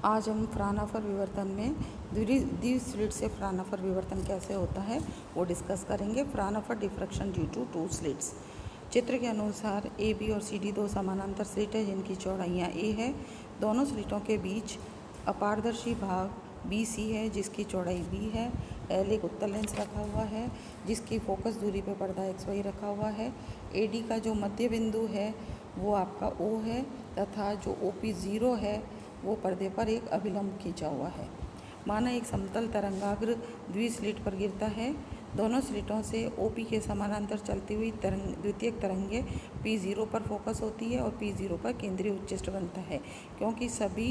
आज हम फ्राउनहोफर विवर्तन में द्वि-स्लिट से फ्राउनहोफर विवर्तन कैसे होता है वो डिस्कस करेंगे। Fraunhofer diffraction due to two slits. चित्र के अनुसार ए बी और सी डी दो समानांतर स्लिट है जिनकी चौड़ाइयाँ ए है। दोनों स्लिटों के बीच अपारदर्शी भाग बी सी है जिसकी चौड़ाई बी है। एल एक उत्तल लेंस रखा हुआ है जिसकी फोकस दूरी पर पर्दा एक्स वाई रखा हुआ है। ए डी का जो मध्य बिंदु है वो आपका ओ है तथा जो ओ पी ज़ीरो है वो पर्दे पर एक अभिलंब खींचा हुआ है। माना एक समतल तरंगाग्र द्विस्लिट पर गिरता है। दोनों स्लिटों से OP के समानांतर चलती हुई द्वितीयक तरंगे P0 पर फोकस होती है और P0 पर केंद्रीय उच्चिष्ट बनता है। क्योंकि सभी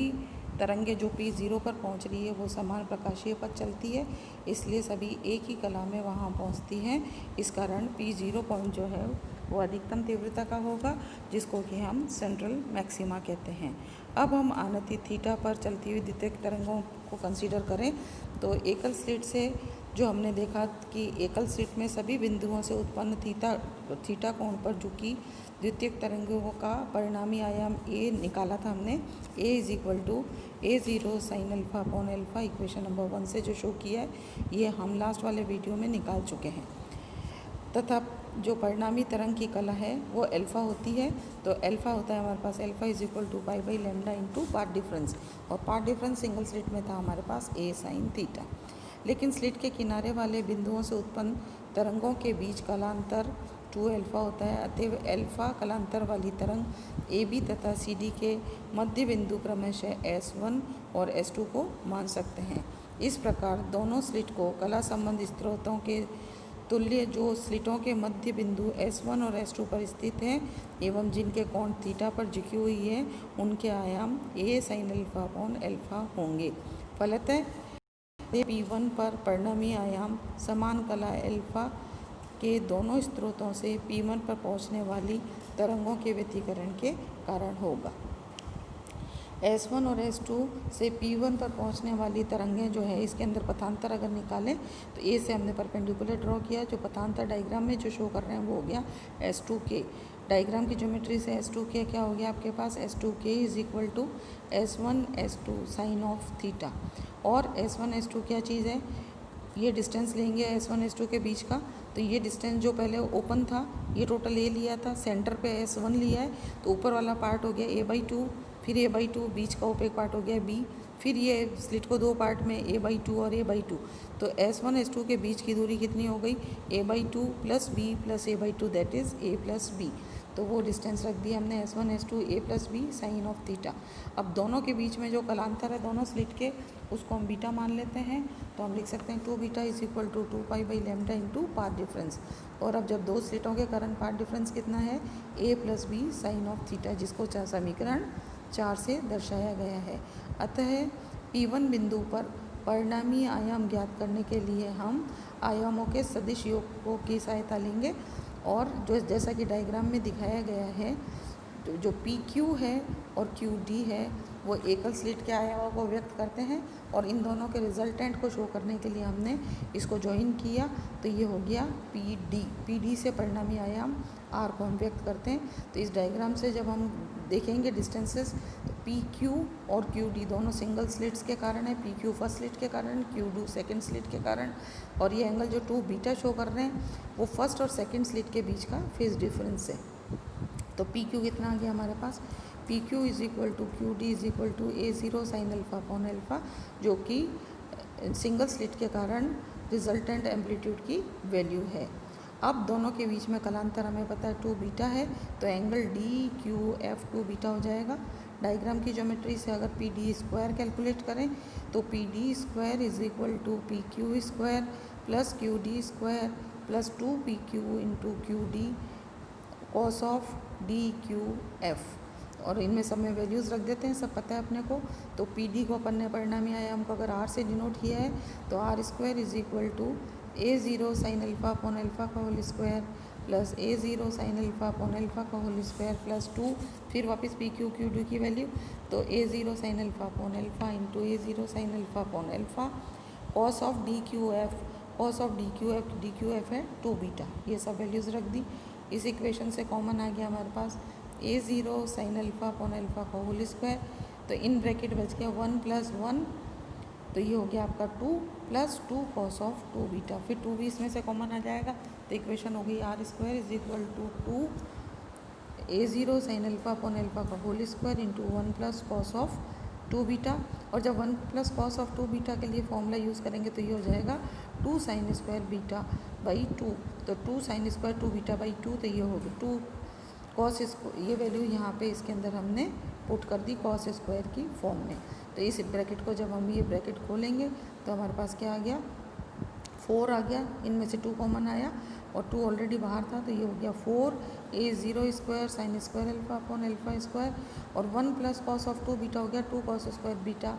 तरंगे जो P0 पर पहुंच रही है वो समान प्रकाशीय पथ चलती है, इसलिए सभी एक ही कला में वहां पहुंचती हैं। इस कारण P0 पॉइंट जो है वो अधिकतम तीव्रता का होगा, जिसको कि हम सेंट्रल मैक्सिमा कहते हैं। अब हम आनति थीटा पर चलती हुई द्वितीयक तरंगों को कंसीडर करें तो एकल स्लिट से जो हमने देखा कि एकल स्लिट में सभी बिंदुओं से उत्पन्न थीटा कोण पर झुकी द्वितीयक तरंगों का परिणामी आयाम ए निकाला था हमने। A is equal to A0 sine alpha upon alpha equation number 1 से जो शो किया है ये हम लास्ट वाले वीडियो में निकाल चुके हैं। तथा जो परिणामी तरंग की कला है वो अल्फ़ा होती है, तो अल्फ़ा होता है हमारे पास alpha is equal to pi by lambda into path difference, और पाथ डिफरेंस सिंगल स्लिट में था हमारे पास ए साइन थीटा। लेकिन स्लिट के किनारे वाले बिंदुओं से उत्पन्न तरंगों के बीच कलांतर 2 अल्फ़ा होता है। अतएव अल्फ़ा कलांतर वाली तरंग ए बी तथा सी डी के मध्य बिंदु क्रमशः S1 और S2 को मान सकते हैं। इस प्रकार दोनों स्लिट को कला संबंधी स्रोतों के तुल्य जो स्लिटों के मध्य बिंदु S1 और S2 पर स्थित हैं एवं जिनके कोण थीटा पर झुकी हुई है उनके आयाम A sign alpha upon alpha होंगे। फलतः P1 पर परिणामी आयाम समान कला अल्फा के दोनों स्रोतों से P1 पर पहुंचने वाली तरंगों के व्यतिकरण के कारण होगा। S1 और S2 से P1 पर पहुंचने वाली तरंगें जो है इसके अंदर पथांतर अगर निकालें तो ए से हमने परपेंडिकुलर ड्रॉ किया, जो पथांतर डायग्राम में जो शो कर रहे हैं वो हो गया S2K। डायग्राम की ज्योमेट्री से S2K क्या हो गया आपके पास, S2K is equal to S1 S2 sine of theta. और S1 S2 क्या चीज़ है, ये डिस्टेंस लेंगे S1 S2 के बीच का, तो ये डिस्टेंस जो पहले ओपन था ये टोटल ए लिया था, सेंटर पे S1 लिया है, तो ऊपर वाला पार्ट हो गया A/2, फिर A/2, बीच का ओपेक पार्ट हो गया B, फिर ये स्लिट को दो पार्ट में A/2 और A/2, तो S1 S2 के बीच की दूरी कितनी हो गई A/2 plus B plus A/2 that is A plus B। तो वो डिस्टेंस रख दिया हमने S1 S2 A plus B sine of theta. अब दोनों के बीच में जो कलांतर है दोनों स्लिट के उसको हम बीटा मान लेते हैं, तो हम लिख सकते हैं 2 beta is equal to 2 pi by lambda into path difference. और अब जब दो स्लिटों के कारण पाथ डिफरेंस कितना है A plus B sine of theta, जिसको समीकरण 4 से दर्शाया गया है। अतः P1 बिंदु पर परिणामी आयाम ज्ञात करने के लिए हम आयामों के सदिश योगों की सहायता लेंगे, और जो जैसा कि डायग्राम में दिखाया गया है जो PQ है और QD है वो एकल स्लिट के आयामों को व्यक्त करते हैं, और इन दोनों के रिजल्टेंट को शो करने के लिए हमने इसको ज्वाइन किया, तो ये हो गया PD से परिणामी आयाम R को हम व्यक्त करते हैं। तो इस डायग्राम से जब हम देखेंगे डिस्टेंसेस तो PQ और QD दोनों सिंगल स्लिट्स के कारण है, PQ फर्स्ट स्लिट के कारण, QD सेकंड स्लिट के कारण, और ये एंगल जो 2 बीटा शो कर रहे हैं वो फर्स्ट और सेकंड स्लिट के बीच का फेज डिफरेंस है। तो PQ कितना आ गया हमारे पास, PQ is equal to QD is equal to A0 sine alpha upon alpha, जो कि सिंगल स्लिट के कारण रिजल्टेंट एम्पलीट्यूड की वैल्यू है। अब दोनों के बीच में कलांतर हमें पता है 2 बीटा है, तो एंगल DQF 2 बीटा हो जाएगा। डायग्राम की ज्योमेट्री से अगर PD स्क्वायर कैलकुलेट करें तो PD square is equal to PQ square plus QD square plus 2PQ into QD cos of DQF, और इनमें सब में वैल्यूज़ रख देते हैं, सब पता है अपने को। तो PD को अपन ने परिणामी आयाम को अगर R से डिनोट किया है तो R square is equal to A0 sine alpha upon alpha का whole square plus A0 sine alpha upon alpha का होल स्क्वायर प्लस 2, फिर वापस PQ QD की वैल्यू, तो A0 sine alpha upon alpha into A0 sine alpha upon alpha cos of DQF है 2 beta, ये सब values रख दी। इस इक्वेशन से कॉमन आ गया हमारे पास A0 sine alpha upon alpha का होल स्क्वायर तो इन ब्रैकेट बच गया 1 + 1, तो ये हो गया आपका 2 + 2 cos ऑफ 2 बीटा। फिर 2 भी इसमें से कॉमन आ जाएगा, तो इक्वेशन हो गई r² = 2 a0 sin alpha upon alpha का whole square into 1 + cos of 2 beta. और जब 1 + cos ऑफ 2 बीटा के लिए फॉर्मूला यूज़ करेंगे तो ये हो जाएगा 2 sin² बीटा बाई 2, तो 2 sin² 2 बीटा बाई 2, तो ये हो गया 2 cos, इसको ये वैल्यू यहाँ पे इसके अंदर हमने पुट कर दी cos स्क्वायर की फॉर्म में। तो इस ब्रैकेट को जब हम ये ब्रैकेट खोलेंगे तो हमारे पास क्या आ गया, 4 आ गया, इनमें से 2 कॉमन आया और 2 ऑलरेडी बाहर था, तो ये हो गया 4 a0² sin² alpha upon alpha square और 1 + cos ऑफ 2 बीटा हो गया 2 cos² बीटा,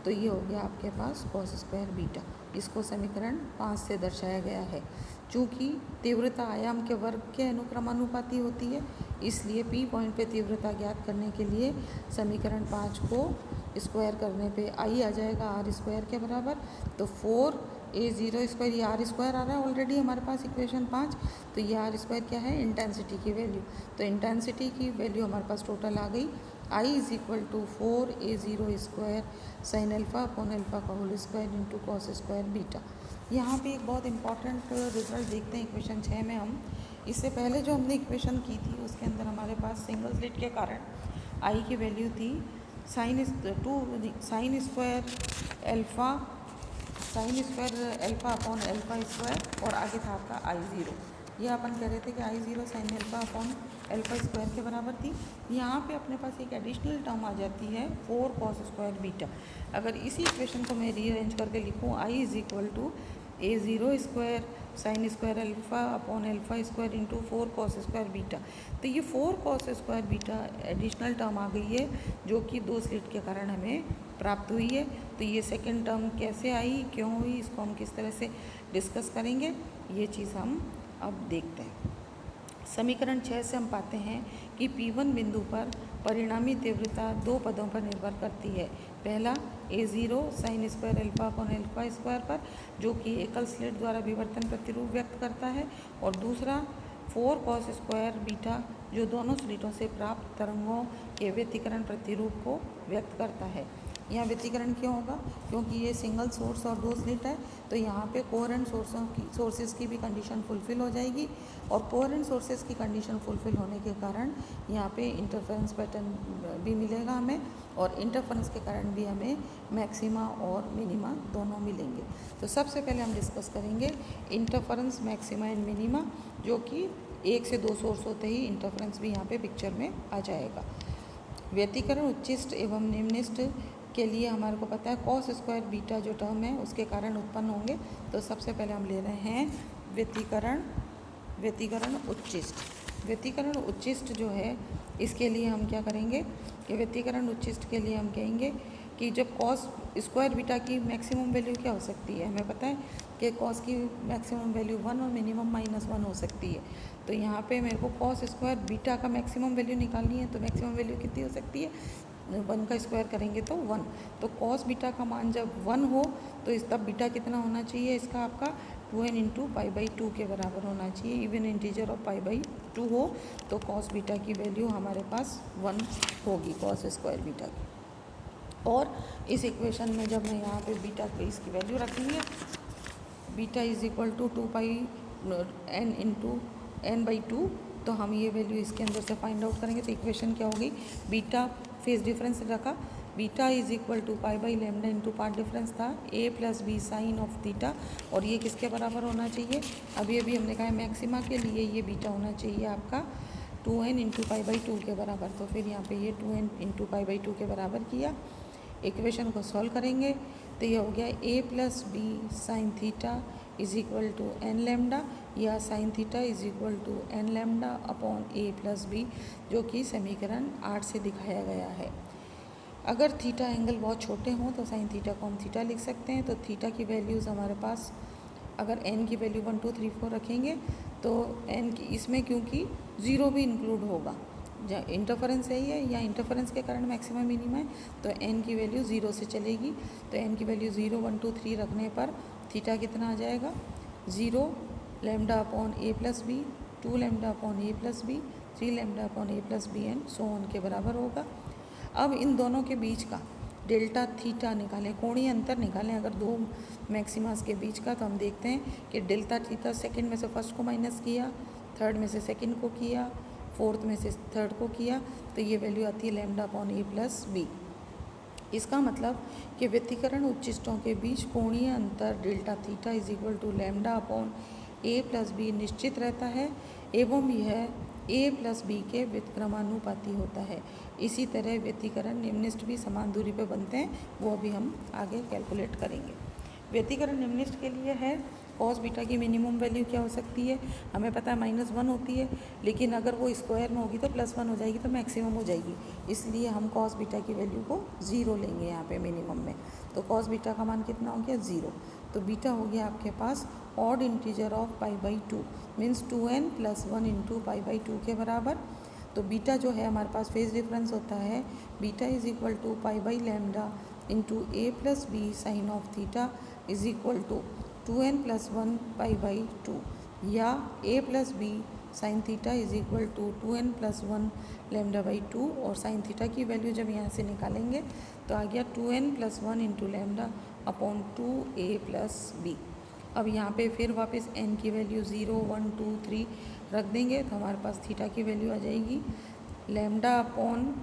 तो ये हो गया आपके पास cos² बीटा। इसको समीकरण 5 से दर्शाया गया है। चूँकि तीव्रता आयाम के वर्ग के अनुक्रमानुपाती होती है, इसलिए P पॉइंट पे तीव्रता ज्ञात करने के लिए समीकरण 5 को स्क्वायर करने पे I आ जाएगा r² के बराबर। तो 4 a0², ये r² आ रहा है ऑलरेडी हमारे पास इक्वेशन 5, तो ये r² क्या है, इंटेंसिटी की वैल्यू। तो इंटेंसिटी की वैल्यू हमारे पास टोटल आ गई I = 4 a0² sin alpha upon alpha का whole square into cos² beta. यहाँ पे एक बहुत इंपॉर्टेंट रिजल्ट देखते हैं इक्वेशन 6 में हम। इससे पहले जो हमने इक्वेशन की थी उसके अंदर हमारे पास सिंगल स्लिट के कारण I की वैल्यू थी sin² alpha upon alpha square और आगे था आपका I0। ये अपन कह रहे थे कि I0 sin alpha upon alpha square के बराबर थी। यहाँ पे अपने पास एक एडिशनल टर्म आ जाती है 4 cos² बीटा। अगर इसी इक्वेशन को मैं रीअरेंज करके लिखूँ I = a0² sin² alpha upon alpha square into 4 cos² beta, तो ये 4 cos² बीटा एडिशनल टर्म आ गई है जो कि 2 स्लिट के कारण हमें प्राप्त हुई है। तो ये सेकंड टर्म कैसे आई, क्यों हुई, इसको हम किस तरह से डिस्कस करेंगे, ये चीज़ हम अब देखते हैं। समीकरण 6 से हम पाते हैं कि P1 बिंदु पर परिणामी तीव्रता 2 पदों पर निर्भर करती है। पहला a0 sin² alpha upon alpha square पर, जो कि एकल स्लिट द्वारा विवर्तन प्रतिरूप व्यक्त करता है, और दूसरा 4 cos² बीटा, जो दोनों स्लिटों से प्राप्त तरंगों के व्यतिकरण प्रतिरूप को व्यक्त करता है। यहाँ व्यतिकरण क्यों होगा, क्योंकि ये सिंगल सोर्स और 2 स्लिट है, तो यहाँ पे कोहेरेंट सोर्सेज की भी कंडीशन फुलफ़िल हो जाएगी, और कोहेरेंट सोर्सेज की कंडीशन फुलफ़िल होने के कारण यहाँ पे इंटरफेरेंस पैटर्न भी मिलेगा हमें, और इंटरफेरेंस के कारण भी हमें मैक्सिमा और मिनिमा दोनों मिलेंगे। तो सबसे पहले हम डिस्कस करेंगे इंटरफेरेंस, मैक्सिमा एंड मिनिमा, जो कि 1 से 2 सोर्स होते ही इंटरफेरेंस भी यहाँ पे पिक्चर में आ जाएगा। व्यतिकरण उच्चिष्ट एवं निम्निष्ट के लिए हमारे को पता है cos² बीटा जो टर्म है उसके कारण उत्पन्न होंगे। तो सबसे पहले हम ले रहे हैं व्यतिकरण उच्चिष्ट। व्यतिकरण उच्चिष्ट जो है इसके लिए हम क्या करेंगे कि व्यतिकरण उच्चिष्ट के लिए हम कहेंगे कि जब cos² बीटा की मैक्सिमम वैल्यू क्या हो सकती है, हमें पता है कि cos की मैक्सिमम वैल्यू 1 और मिनिमम -1 हो सकती है। तो यहाँ पे मेरे को cos² बीटा का मैक्सिमम वैल्यू निकालनी है, तो मैक्सिमम वैल्यू कितनी हो सकती है, 1 का स्क्वायर करेंगे तो 1। तो cos बीटा का मान जब 1 हो तो इस तब बीटा कितना होना चाहिए, इसका आपका 2n × π/2 के बराबर होना चाहिए। इवन इंटीजर ऑफ π/2 हो तो cos बीटा की वैल्यू हमारे पास 1 होगी, cos² बीटा की। और इस इक्वेशन में जब मैं यहाँ पे बीटा को इसकी वैल्यू रखेंगे, बीटा = 2πn × n/2, तो हम ये वैल्यू इसके अंदर से फाइंड आउट करेंगे। तो इक्वेशन क्या होगी, बीटा फेस डिफरेंस रखा, बीटा = π/λ पार्ट डिफरेंस था a + b sine of theta, और ये किसके बराबर होना चाहिए, अभी हमने कहा मैक्सिमा के लिए ये बीटा होना चाहिए आपका 2n × π/2 के बराबर। तो फिर यहाँ पे ये 2n × π/2 के बराबर किया। इक्वेशन को सॉल्व करेंगे तो ये हो गया a + b sine theta = n λ, या sine theta = n λ upon a + b, जो कि समीकरण 8 से दिखाया गया है। अगर थीटा एंगल बहुत छोटे हों तो साइन थीटा को हम थीटा लिख सकते हैं। तो थीटा की वैल्यूज़ हमारे पास, अगर n की वैल्यू 1 2 3 4 रखेंगे तो n की इसमें क्योंकि 0 भी इंक्लूड होगा, इंटरफेरेंस है ये, या इंटरफेरेंस के कारण मैक्सिमम मिनिमा है, तो n की वैल्यू 0 से चलेगी। तो n की वैल्यू 0 1 2 3 रखने पर थीटा कितना आ जाएगा, 0 λ upon a + b, 2 λ upon a + b, 3 λ upon a + b and so on के बराबर होगा। अब इन दोनों के बीच का डेल्टा थीटा निकालें, कोणीय अंतर निकालें अगर दो मैक्सिमास के बीच का। तो हम देखते हैं कि डेल्टा थीटा सेकंड में से फर्स्ट को माइनस किया, थर्ड में से सेकंड को किया, फोर्थ में से थर्ड को किया, तो ये वैल्यू आती है lambda upon A plus B. इसका मतलब कि व्यतिकरण उच्चिष्टों के बीच कोणीय अंतर delta theta is equal to lambda upon A plus B निश्चित रहता है एवं यह ए प्लस बी के व्युत्क्रमानुपाती होता है। इसी तरह व्यतिकरण निम्निष्ठ भी समान दूरी पर बनते हैं, वो अभी हम आगे कैलकुलेट करेंगे। व्यतिकरण निम्निष्ठ के लिए है कॉस बीटा की मिनिमम वैल्यू क्या हो सकती है, हमें पता है -1 होती है, लेकिन अगर वो स्क्वायर में होगी तो +1 हो जाएगी तो मैक्सिमम हो जाएगी, इसलिए हम कॉस बीटा की वैल्यू को 0 लेंगे यहाँ पे मिनिमम में। तो कॉस बीटा का मान कितना हो गया 0, तो बीटा हो गया आपके पास odd integer of π/2 means 2n + 1 × π/2 के बराबर। तो बीटा जो है हमारे पास फेज डिफरेंस होता है, beta is equal to π/λ into a plus B sine of theta is equal to 2n + 1 π/2 या a plus B sine theta is equal to 2n + 1 λ/2। और साइन थीटा की वैल्यू जब यहाँ से निकालेंगे तो आ गया 2n + 1 × λ upon 2a plus B. अब यहाँ पे फिर वापस n की वैल्यू 0, 1, 2, 3 रख देंगे तो हमारे पास थीटा की वैल्यू आ जाएगी lambda upon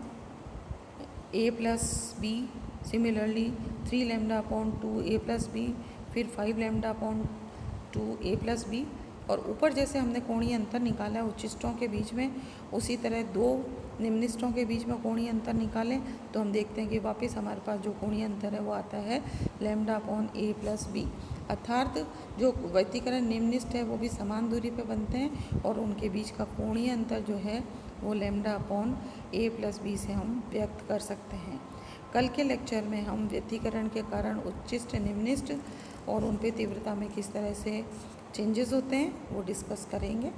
a plus B, similarly 3 lambda upon 2a plus B, फिर 5 lambda upon 2a plus B. और ऊपर जैसे हमने कोणीय अंतर निकाला है उच्चिष्टों के बीच में, उसी तरह दो निम्निष्टों के बीच में कोणीय अंतर निकालें तो हम देखते हैं कि वापस हमारे पास जो कोणीय अंतर है वो आता है lambda upon a plus B. अर्थात जो व्यतिकरण निम्निष्ट है वो भी समान दूरी पे बनते हैं और उनके बीच का कोणीय अंतर जो है वो lambda upon a plus B से हम व्यक्त कर सकते हैं। कल के लेक्चर में हम व्यतिकरण के कारण उच्चिष्ट निम्निष्ट और उन पे तीव्रता में किस तरह से चेंजेस होते हैं वो डिस्कस करेंगे।